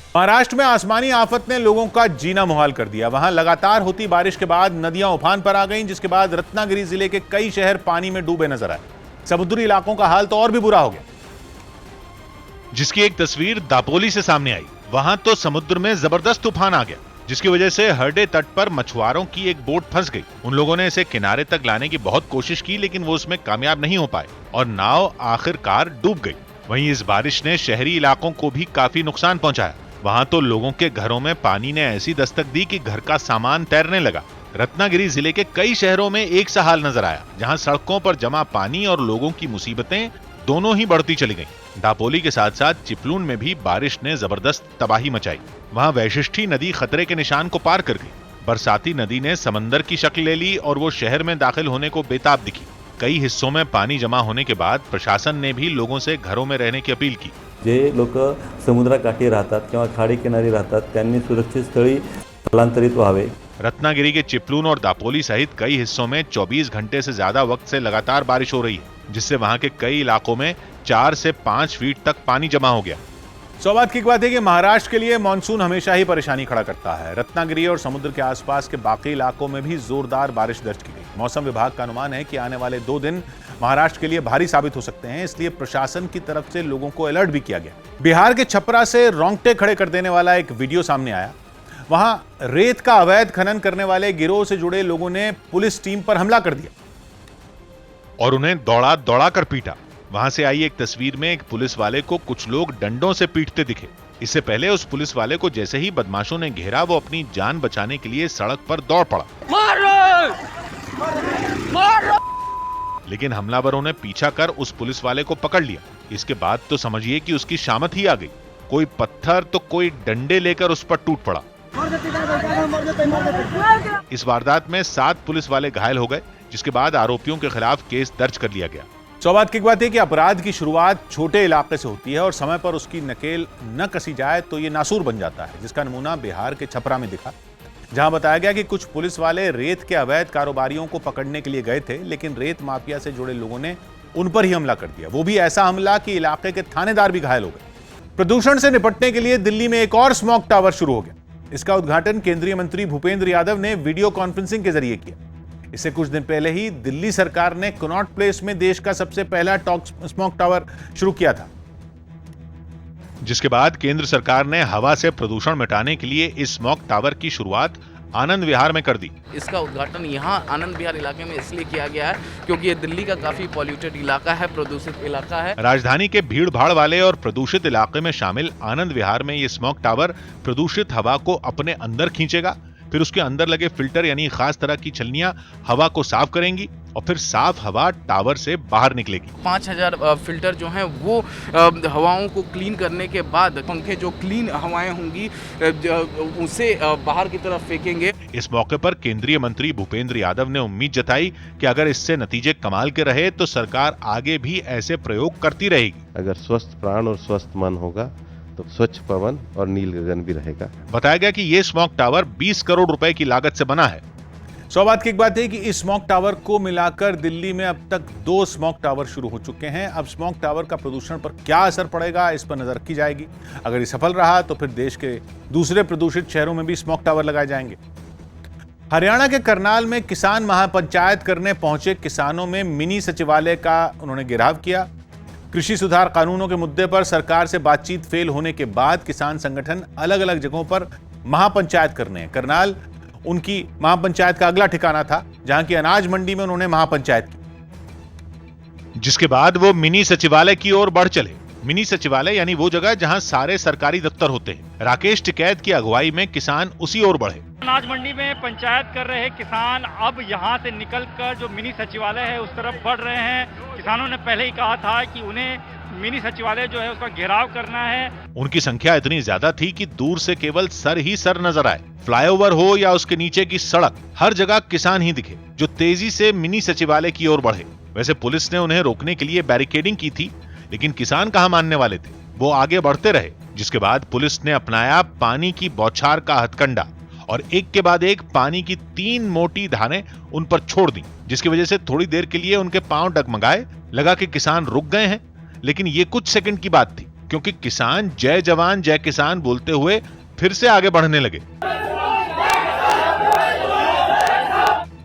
महाराष्ट्र में आसमानी आफत ने लोगों का जीना मुहाल कर दिया। वहां लगातार होती बारिश के बाद नदियां उफान पर आ गईं, जिसके बाद रत्नागिरी जिले के कई शहर पानी में डूबे नजर आए। समुद्री इलाकों का हाल तो और भी बुरा हो गया, जिसकी एक तस्वीर दापोली से सामने आई। वहां तो समुद्र में जबरदस्त तूफान आ गया, जिसकी वजह से हरडे तट पर मछुआरों की एक बोट फंस गई। उन लोगों ने इसे किनारे तक लाने की बहुत कोशिश की, लेकिन वो उसमें कामयाब नहीं हो पाए और नाव आखिरकार डूब गई। वहीं इस बारिश ने शहरी इलाकों को भी काफी नुकसान पहुंचाया। वहां तो लोगों के घरों में पानी ने ऐसी दस्तक दी कि घर का सामान तैरने लगा। रत्नागिरी जिले के कई शहरों में एक सा हाल नजर आया, जहां सड़कों पर जमा पानी और लोगों की मुसीबतें दोनों ही बढ़ती चली गईं। दापोली के साथ साथ चिपलून में भी बारिश ने जबरदस्त तबाही मचाई। वहां वैशिष्ठी नदी खतरे के निशान को पार कर गई। बरसाती नदी ने समंदर की शक्ल ले ली और वो शहर में दाखिल होने को बेताब दिखी। कई हिस्सों में पानी जमा होने के बाद प्रशासन ने भी लोगों से घरों में रहने की अपील की। जे लोक समुद्राकाठी राहतात किंवा खाडीकिनारी राहतात त्यांनी सुरक्षित स्थळी स्थलांतरित व्हावे। रत्नागिरी के चिपलून और दापोली सहित कई हिस्सों में 24 घंटे से ज्यादा वक्त से लगातार बारिश हो रही है, जिससे वहां के कई इलाकों में 4 से 5 फीट तक पानी जमा हो गया। सौभाग्य की बात है कि महाराष्ट्र के लिए मानसून हमेशा ही परेशानी खड़ा करता है। रत्नागिरी और समुद्र के आसपास के बाकी इलाकों में भी जोरदार बारिश दर्ज की गई। मौसम विभाग का अनुमान है कि आने वाले 2 दिन महाराष्ट्र के लिए भारी साबित हो सकते हैं, इसलिए प्रशासन की तरफ से लोगों को अलर्ट भी किया गया। बिहार के छपरा से रोंगटे खड़े कर देने वाला एक वीडियो सामने आया। वहां रेत का अवैध खनन करने वाले गिरोह से जुड़े लोगों ने पुलिस टीम पर हमला कर दिया और उन्हें दौड़ा दौड़ा कर पीटा। वहां से आई एक तस्वीर में एक पुलिस वाले को कुछ लोग डंडों से पीटते दिखे। इससे पहले उस पुलिस वाले को जैसे ही बदमाशों ने घेरा, वो अपनी जान बचाने के लिए सड़क पर दौड़ पड़ा। लेकिन हमलावरों ने पीछा कर उस पुलिस वाले को पकड़ लिया। इसके बाद तो समझिए कि उसकी शामत ही आ गई। कोई पत्थर तो कोई डंडे लेकर उस पर टूट पड़ा। इस वारदात में 7 पुलिस वाले घायल हो गए, जिसके बाद आरोपियों के खिलाफ केस दर्ज कर लिया गया। सौभाग्य की बात है कि अपराध की शुरुआत छोटे इलाके से होती है और समय पर उसकी नकेल न कसी जाए तो ये नासूर बन जाता है, जिसका नमूना बिहार के छपरा में दिखा, जहां बताया गया कि कुछ पुलिस वाले रेत के अवैध कारोबारियों को पकड़ने के लिए गए थे, लेकिन रेत माफिया से जुड़े लोगों ने उन पर ही हमला कर दिया। वो भी ऐसा हमला कि इलाके के थानेदार भी घायल हो गए। प्रदूषण से निपटने के लिए दिल्ली में एक और स्मॉग टावर शुरू हो गया। इसका उद्घाटन केंद्रीय मंत्री भूपेंद्र यादव ने वीडियो कॉन्फ्रेंसिंग के जरिए किया। इससे कुछ दिन पहले ही दिल्ली सरकार ने कनॉट प्लेस में देश का सबसे पहला स्मॉग टावर शुरू किया था, जिसके बाद केंद्र सरकार ने हवा से प्रदूषण मिटाने के लिए इस स्मॉग टावर की शुरुआत आनंद विहार में कर दी। इसका उद्घाटन यहाँ आनंद विहार इलाके में इसलिए किया गया है क्योंकि ये दिल्ली का काफी पॉल्यूटेड इलाका है, प्रदूषित इलाका है। राजधानी के भीड़ भाड़ वाले और प्रदूषित इलाके में शामिल आनंद विहार में ये स्मॉग टावर प्रदूषित हवा को अपने अंदर खींचेगा। फिर उसके अंदर लगे फिल्टर यानी खास तरह की छलनियां हवा को साफ करेंगी और फिर साफ हवा टावर से बाहर निकलेगी। 5000 फिल्टर जो हैं वो हवाओं को क्लीन करने के बाद पंखे जो क्लीन हवाएं होंगी उसे बाहर की तरफ फेंकेंगे। इस मौके पर केंद्रीय मंत्री भूपेंद्र यादव ने उम्मीद जताई कि अगर इससे नतीजे कमाल के रहे तो सरकार आगे भी ऐसे प्रयोग करती रहेगी। अगर स्वस्थ प्राण और स्वस्थ मन होगा तो स्वच्छ पवन और नील गगन भी रहेगा। बताया गया कि ये स्मॉग टावर 20 करोड़ रुपए की लागत से बना है। सौभाग्य की बात है कि इस स्मॉग टावर को मिलाकर दिल्ली में अब तक 2 स्मॉग टावर शुरू हो चुके हैं। अब स्मॉग टावर का प्रदूषण पर क्या असर पड़ेगा, इस पर नजर रखी जाएगी। अगर ये सफल रहा तो फिर देश के दूसरे प्रदूषित शहरों में भी स्मॉग टावर लगाए जाएंगे। हरियाणा के करनाल में किसान महापंचायत करने पहुंचे किसानों में मिनी सचिवालय का उन्होंने घेराव किया। कृषि सुधार कानूनों के मुद्दे पर सरकार से बातचीत फेल होने के बाद किसान संगठन अलग अलग जगहों पर महापंचायत करने हैं। करनाल उनकी महापंचायत का अगला ठिकाना था, जहां की अनाज मंडी में उन्होंने महापंचायत की, जिसके बाद वो मिनी सचिवालय की ओर बढ़ चले। मिनी सचिवालय यानी वो जगह जहां सारे सरकारी दफ्तर होते हैं। राकेश टिकैत की अगुवाई में किसान उसी ओर बढ़े। अनाज मंडी में पंचायत कर रहे किसान अब यहां से निकलकर जो मिनी सचिवालय है उस तरफ बढ़ रहे हैं। किसानों ने पहले ही कहा था कि उन्हें मिनी सचिवालय जो है उसका घेराव करना है। उनकी संख्या इतनी ज्यादा थी कि दूर से केवल सर ही सर नजर आए। फ्लाईओवर हो या उसके नीचे की सड़क, हर जगह किसान ही दिखे जो तेजी से मिनी सचिवालय की ओर बढ़े। वैसे पुलिस ने उन्हें रोकने के लिए बैरिकेडिंग की थी, लेकिन किसान कहां मानने वाले थे। वो आगे बढ़ते रहे, जिसके बाद पुलिस ने अपनाया पानी की बौछार का हथकंडा और एक के बाद एक पानी की 3 मोटी धारें उन पर छोड़ दी, जिसकी वजह से थोड़ी देर के लिए उनके पांव डगमगाए। लगा कि किसान रुक गए हैं, लेकिन ये कुछ सेकंड की बात थी। क्योंकि किसान जय जवान जय किसान बोलते हुए फिर से आगे बढ़ने लगे।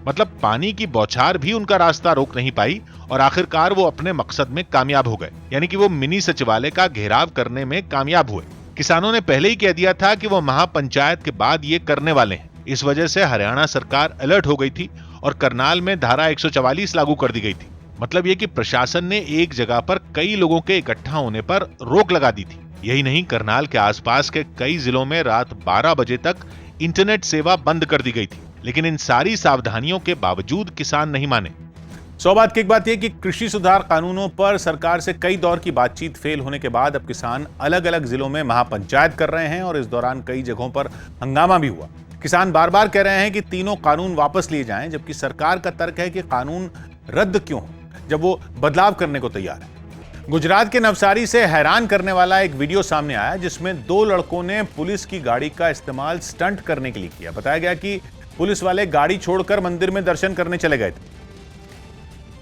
मतलब पानी की बौछार भी उनका रास्ता रोक नहीं पाई और आखिरकार वो अपने मकसद में कामयाब हो गए, यानी कि वो मिनी सचिवालय का घेराव करने में कामयाब हुए। किसानों ने पहले ही कह दिया था कि वो महापंचायत के बाद ये करने वाले हैं। इस वजह से हरियाणा सरकार अलर्ट हो गई थी और करनाल में धारा 144 लागू कर दी गई थी। मतलब ये कि प्रशासन ने एक जगह पर कई लोगों के इकट्ठा होने पर रोक लगा दी थी। यही नहीं, करनाल के आसपास के कई जिलों में रात 12 बजे तक इंटरनेट सेवा बंद कर दी गई थी। लेकिन इन सारी सावधानियों के बावजूद किसान नहीं माने। सौ बात की एक बात यह कि कृषि सुधार कानूनों पर सरकार से कई दौर की बातचीत फेल होने के बाद अब किसान अलग अलग जिलों में महापंचायत कर रहे हैं और इस दौरान कई जगहों पर हंगामा भी हुआ। किसान बार बार कह रहे हैं कि तीनों कानून वापस लिए जाएं, जबकि सरकार का तर्क है कि कानून रद्द क्यों हो जब वो बदलाव करने को तैयार है। गुजरात के नवसारी से हैरान करने वाला एक वीडियो सामने आया जिसमें 2 लड़कों ने पुलिस की गाड़ी का इस्तेमाल स्टंट करने के लिए किया। बताया गया कि पुलिस वाले गाड़ी छोड़कर मंदिर में दर्शन करने चले गए थे।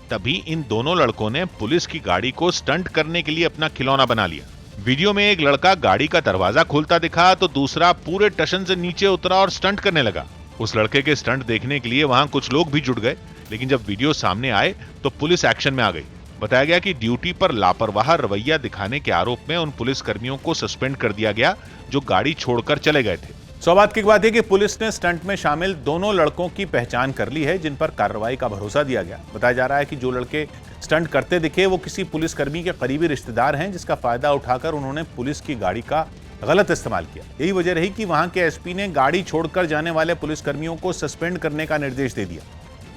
तभी इन दोनों लड़कों ने पुलिस की गाड़ी को स्टंट करने के लिए अपना खिलौना बना लिया। वीडियो में एक लड़का गाड़ी का दरवाजा खोलता दिखा तो दूसरा पूरे टशन से नीचे उतरा और स्टंट करने लगा। उस लड़के के स्टंट देखने के लिए वहां कुछ लोग भी जुट गए, लेकिन जब वीडियो सामने आए तो पुलिस एक्शन में आ गई। बताया गया कि ड्यूटी पर लापरवाह रवैया दिखाने के आरोप में उन पुलिस कर्मियों को सस्पेंड कर दिया गया जो गाड़ी छोड़कर चले गए थे। सौ बात की बात है कि पुलिस ने स्टंट में शामिल दोनों लड़कों की पहचान कर ली है, जिन पर कार्रवाई का भरोसा दिया गया। बताया जा रहा है कि जो लड़के स्टंट करते दिखे वो किसी पुलिसकर्मी के करीबी रिश्तेदार हैं, जिसका फायदा उठाकर उन्होंने पुलिस की गाड़ी का गलत इस्तेमाल किया। यही वजह रही कि वहां के एसपी ने गाड़ी छोड़कर जाने वाले पुलिसकर्मियों को सस्पेंड करने का निर्देश दे दिया।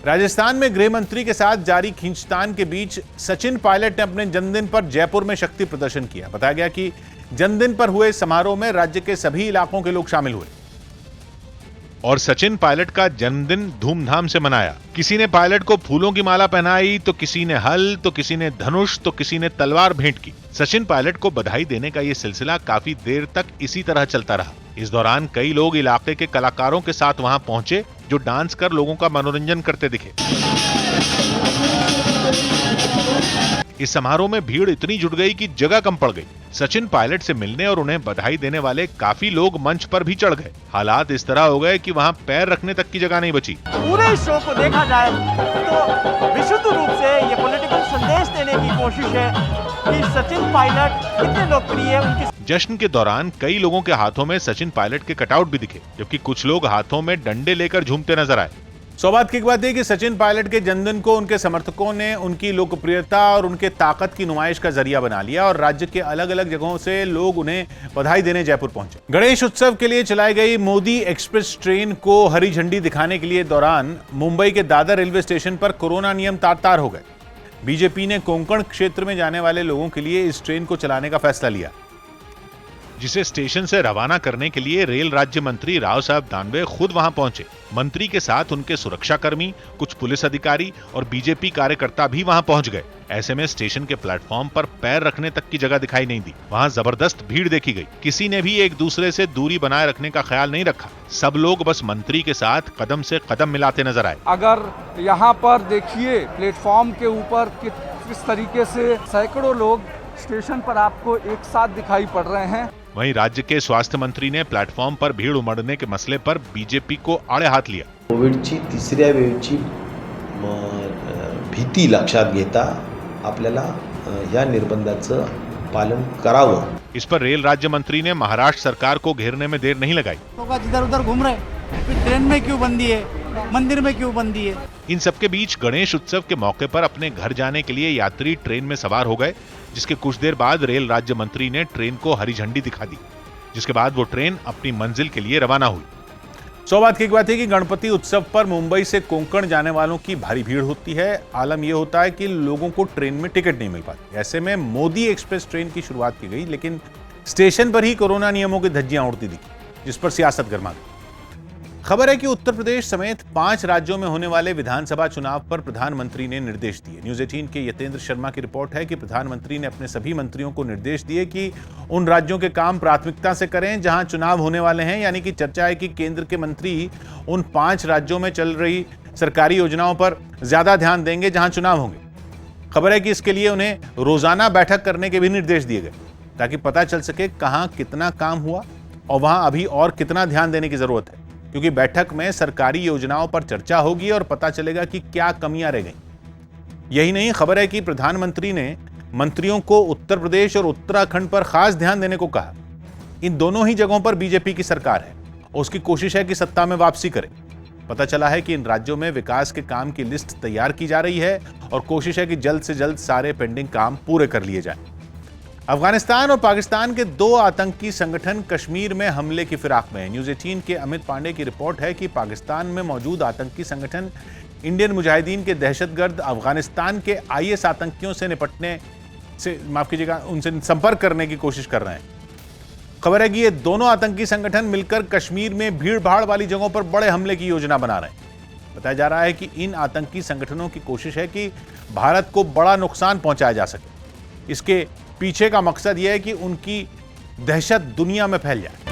राजस्थान में गृह मंत्री के साथ जारी खींचतान के बीच सचिन पायलट ने अपने जन्मदिन पर जयपुर में शक्ति प्रदर्शन किया। बताया गया कि जन्मदिन पर हुए समारोह में राज्य के सभी इलाकों के लोग शामिल हुए और सचिन पायलट का जन्मदिन धूमधाम से मनाया। किसी ने पायलट को फूलों की माला पहनाई, तो किसी ने हल, तो किसी ने धनुष, तो किसी ने तलवार भेंट की। सचिन पायलट को बधाई देने का ये सिलसिला काफी देर तक इसी तरह चलता रहा। इस दौरान कई लोग इलाके के कलाकारों के साथ वहां पहुंचे जो डांस कर लोगों का मनोरंजन करते दिखे। इस समारोह में भीड़ इतनी जुट गई कि जगह कम पड़ गई। सचिन पायलट से मिलने और उन्हें बधाई देने वाले काफी लोग मंच पर भी चढ़ गए। हालात इस तरह हो गए कि वहां पैर रखने तक की जगह नहीं बची। पूरे शो को देखा जाए तो विशुद्ध रूप से ये पॉलिटिकल संदेश देने की कोशिश है कि सचिन पायलट कितने लोकप्रिय है। उनकी जश्न के दौरान कई लोगों के हाथों में सचिन पायलट के कटआउट भी दिखे, जबकि कुछ लोग हाथों में डंडे लेकर झूमते नजर आए। सौभाग्य की बात है कि सचिन पायलट के जन्मदिन को उनके समर्थकों ने उनकी लोकप्रियता और उनके ताकत की नुमाइश का जरिया बना लिया और राज्य के अलग अलग जगहों से लोग उन्हें बधाई देने जयपुर पहुंचे। गणेश उत्सव के लिए चलाई गई मोदी एक्सप्रेस ट्रेन को हरी झंडी दिखाने के लिए दौरान मुंबई के दादर रेलवे स्टेशन पर कोरोना नियम तार-तार हो गए। बीजेपी ने कोंकण क्षेत्र में जाने वाले लोगों के लिए इस ट्रेन को चलाने का फैसला लिया, जिसे स्टेशन से रवाना करने के लिए रेल राज्य मंत्री राव साहब दानवे खुद वहां पहुंचे। मंत्री के साथ उनके सुरक्षाकर्मी, कुछ पुलिस अधिकारी और बीजेपी कार्यकर्ता भी वहां पहुंच गए। ऐसे में स्टेशन के प्लेटफॉर्म पर पैर रखने तक की जगह दिखाई नहीं दी। वहां जबरदस्त भीड़ देखी गई। किसी ने भी एक दूसरे से दूरी बनाए रखने का ख्याल नहीं रखा। सब लोग बस मंत्री के साथ कदम से कदम मिलाते नजर आए। अगर यहाँ पर देखिए प्लेटफॉर्म के ऊपर किस तरीके से सैकड़ों लोग स्टेशन पर आपको एक साथ दिखाई पड़ रहे हैं। वहीं राज्य के स्वास्थ्य मंत्री ने प्लॅटफॉर्म पर भीड़ उमड़ने के मसले पर बीजेपी को आड़े हात लिया। कोविडची तिसऱ्या वेव्हची भीती लक्षात घेता आपल्याला या निर्बंधाचं पालन करावं। इस पर रेल राज्य मंत्री ने महाराष्ट्र सरकार को घेरने में देर नहीं लगाई। लोग इधर उधर घूम रहे, फिर ट्रेन में क्यों बंदी है, मंदिर में क्यों बंदी है। इन सबके बीच गणेश उत्सव के मौके पर अपने घर जाने के लिए यात्री ट्रेन में सवार हो गए, जिसके कुछ देर बाद रेल राज्य मंत्री ने ट्रेन को हरी झंडी दिखा दी, जिसके बाद वो ट्रेन अपनी मंजिल के लिए रवाना हुई। सौभाग्य की बात है कि गणपति उत्सव पर मुंबई से कोंकण जाने वालों की भारी भीड़ होती है। आलम यह होता है कि लोगों को ट्रेन में टिकट नहीं मिल पाती। ऐसे में मोदी एक्सप्रेस ट्रेन की शुरुआत की गई, लेकिन स्टेशन पर ही कोरोना नियमों की धज्जियां उड़ती दिखी, जिस पर सियासत गर्मा गई। खबर है कि उत्तर प्रदेश समेत 5 राज्यों में होने वाले विधानसभा चुनाव पर प्रधानमंत्री ने निर्देश दिए। न्यूज़ 18 के यतेंद्र शर्मा की रिपोर्ट है कि प्रधानमंत्री ने अपने सभी मंत्रियों को निर्देश दिए कि उन राज्यों के काम प्राथमिकता से करें जहां चुनाव होने वाले हैं। यानी कि चर्चा है कि केंद्र के मंत्री उन 5 राज्यों में चल रही सरकारी योजनाओं पर ज्यादा ध्यान देंगे जहां चुनाव होंगे। खबर है कि इसके लिए उन्हें रोजाना बैठक करने के भी निर्देश दिए गए। ताकि पता चल सके कहां कितना काम हुआ और वहां अभी और कितना ध्यान देने की जरूरत है, क्योंकि बैठक में सरकारी योजनाओं पर चर्चा होगी और पता चलेगा कि क्या कमियां रह गई। यही नहीं, खबर है कि प्रधानमंत्री ने मंत्रियों को उत्तर प्रदेश और उत्तराखंड पर खास ध्यान देने को कहा। इन दोनों ही जगहों पर बीजेपी की सरकार है और उसकी कोशिश है कि सत्ता में वापसी करे। पता चला है कि इन राज्यों में विकास के काम की लिस्ट तैयार की जा रही है और कोशिश है कि जल्द से जल्द सारे पेंडिंग काम पूरे कर लिए जाएं। अफगानिस्तान और पाकिस्तान के 2 आतंकी संगठन कश्मीर में हमले की फिराक में हैं। न्यूज़ 18 के अमित पांडे की रिपोर्ट है कि पाकिस्तान में मौजूद आतंकी संगठन इंडियन मुजाहिदीन के दहशतगर्द अफगानिस्तान के IS आतंकियों से निपटने से उनसे संपर्क करने की कोशिश कर रहे हैं। खबर है कि ये दोनों आतंकी संगठन मिलकर कश्मीर में भीड़-भाड़ वाली जगहों पर बड़े हमले की योजना बना रहे हैं। बताया जा रहा है कि इन आतंकी संगठनों की कोशिश है कि भारत को बड़ा नुकसान पहुंचाया जा सके। इसके पीछे का मकसद यह है कि उनकी दहशत दुनिया में फैल जाए।